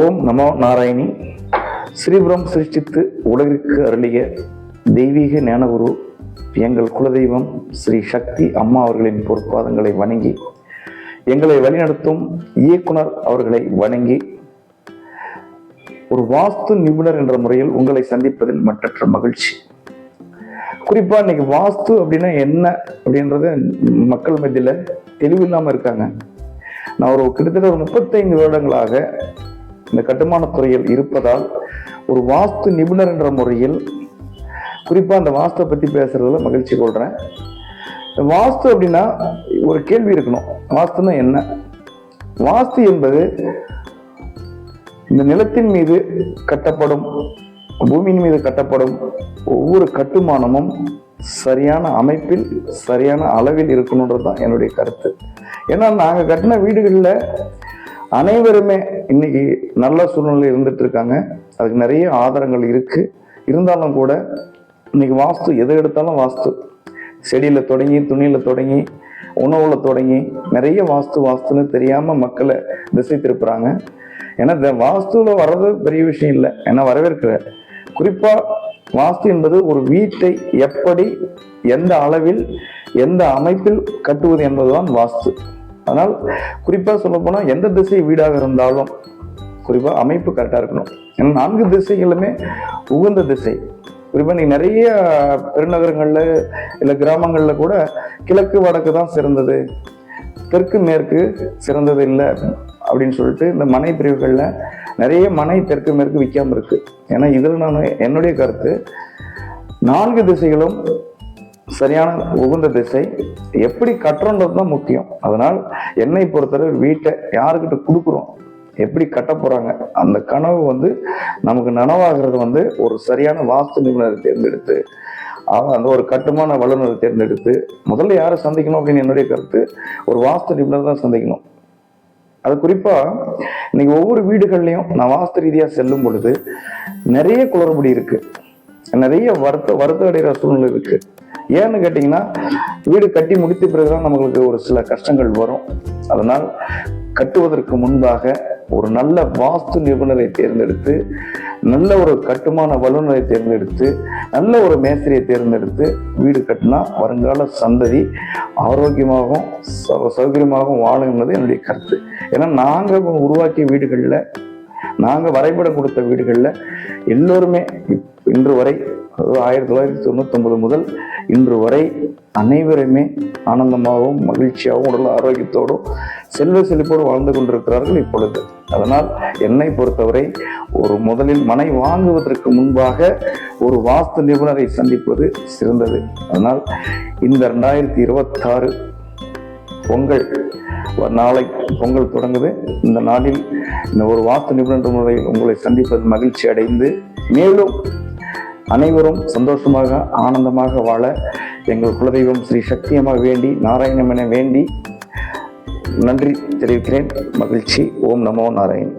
ஓம் நமோ நாராயணி. ஸ்ரீபுரம் சிருஷ்டித்து உலகிற்கு அருளிய தெய்வீக ஞானகுரு எங்கள் குலதெய்வம் ஸ்ரீ சக்தி அம்மா அவர்களின் பொற்பாதங்களை வணங்கி, எங்களை வழிநடத்தும் இயக்குனர் அவர்களை வணங்கி, ஒரு வாஸ்து நிபுணர் என்ற முறையில் உங்களை சந்திப்பதில் மற்றற்ற மகிழ்ச்சி. குறிப்பா இன்னைக்கு வாஸ்து அப்படின்னா என்ன அப்படின்றது மக்கள் மத்தியில தெளிவில்லாம இருக்காங்க. நான் கிட்டத்தட்ட 35 வருடங்களாக இந்த கட்டுமான துறையில் இருப்பதால் ஒரு வாஸ்து நிபுணர் என்ற முறையில் குறிப்பா அந்த வாஸ்துவை பத்தி பேசுறதுல மகிழ்ச்சி கொள்றேன். வாஸ்து அப்படின்னா ஒரு கேள்வி இருக்கணும், வாஸ்துன்னா என்ன? வாஸ்து என்பது இந்த நிலத்தின் மீது கட்டப்படும், பூமியின் மீது கட்டப்படும் ஒவ்வொரு கட்டுமானமும் சரியான அமைப்பில் சரியான அளவில் இருக்கணுன்றது தான் என்னுடைய கருத்து. ஏன்னா நாங்கள் கட்டின வீடுகளில் அனைவருமே இன்னைக்கு நல்ல சூழ்நிலை இருந்துட்டு இருக்காங்க. அதுக்கு நிறைய ஆதாரங்கள் இருக்கு. இருந்தாலும் கூட இன்னைக்கு வாஸ்து எதை எடுத்தாலும் வாஸ்து, செடியில தொடங்கி துணியில தொடங்கி உணவுல தொடங்கி நிறைய வாஸ்துன்னு தெரியாம மக்களை திசை திருப்புறாங்க. ஏன்னா இந்த வாஸ்துல வர்றது பெரிய விஷயம் இல்லை, ஏன்னா வரவேற்கிறேன். குறிப்பா வாஸ்து என்பது ஒரு வீட்டை எப்படி எந்த அளவில் எந்த அமைப்பில் கட்டுவது என்பதுதான் வாஸ்து. ஆனால் குறிப்பா சொல்ல போனா எந்த திசை வீடாக இருந்தாலும் குறிப்பா அமைப்பு கரெக்டா இருக்கணும். ஏன்னா 4 திசைகளுமே உகந்த திசை. குறிப்பா நீ நிறைய பெருநகரங்கள்ல இல்ல கிராமங்கள்ல கூட கிழக்கு வடக்கு தான் சிறந்தது, தெற்கு மேற்கு சிறந்தது இல்லை அப்படின்னு சொல்லிட்டு இந்த மனை பிரிவுகள்ல நிறைய மனை தெற்கு மேற்கு விற்காம இருக்கு. ஏன்னா இதில் நான் என்னுடைய கருத்து, 4 திசைகளும் சரியான உகந்த திசை, எப்படி கட்டுறோன்றது தான் முக்கியம். அதனால் என்னை பொறுத்தவரை வீட்டை யாருக்கிட்ட கொடுக்குறோம், எப்படி கட்ட போறாங்க, அந்த கனவு நமக்கு நனவாகிறது ஒரு சரியான வாஸ்து நிபுணரை தேர்ந்தெடுத்து அந்த ஒரு கட்டுமான வல்லுநரை தேர்ந்தெடுத்து முதல்ல யாரை சந்திக்கணும் அப்படின்னு என்னுடைய கருத்து, ஒரு வாஸ்து நிபுணர் தான் சந்திக்கணும். அது குறிப்பா இன்னைக்கு ஒவ்வொரு வீடுகள்லையும் நான் வாஸ்து ரீதியா செல்லும் பொழுது நிறைய குளறுபடி இருக்கு, நிறைய வருத்த அடைகிற சூழ்நிலை இருக்கு. ஏன்னு கேட்டீங்கன்னா வீடு கட்டி முடித்த பிறகுதான் நம்மளுக்கு ஒரு சில கஷ்டங்கள் வரும். அதனால் கட்டுவதற்கு முன்பாக ஒரு நல்ல வாஸ்து நிபுணரை தேர்ந்தெடுத்து, நல்ல ஒரு கட்டுமான வல்லுநரை தேர்ந்தெடுத்து, நல்ல ஒரு மேஸ்திரியை தேர்ந்தெடுத்து வீடு கட்டினா வருங்கால சந்ததி ஆரோக்கியமாகவும் சௌகரியமாகவும் வாழும் என்பது என்னுடைய கருத்து. ஏன்னா நாங்கள் உருவாக்கிய வீடுகளில், நாங்கள் வரைபடம் கொடுத்த வீடுகளில் எல்லோருமே இன்று வரை 1999 முதல் இன்று வரை அனைவருமே ஆனந்தமாகவும் மகிழ்ச்சியாகவும் உடல் ஆரோக்கியத்தோடும் செல்வ செழிப்போடு வாழ்ந்து கொண்டிருக்கிறார்கள் இப்பொழுது. அதனால் என்னை பொறுத்தவரை முதலில் மனை வாங்குவதற்கு முன்பாக ஒரு வாஸ்து நிபுணரை சந்திப்பது சிறந்தது. அதனால் இந்த 2026 பொங்கல் நாளை பொங்கல் தொடங்குது. இந்த நாளில் இந்த ஒரு வாஸ்து நிபுணர் முறையில் உங்களை சந்திப்பது மகிழ்ச்சி அடைந்து, மேலும் அனைவரும் சந்தோஷமாக ஆனந்தமாக வாழ எங்கள் குலதெய்வம் ஸ்ரீ சக்தியமாக வேண்டி, நாராயணமென வேண்டி நன்றி தெரிவிக்கிறேன். மகிழ்ச்சி. ஓம் நமோ நாராயண்.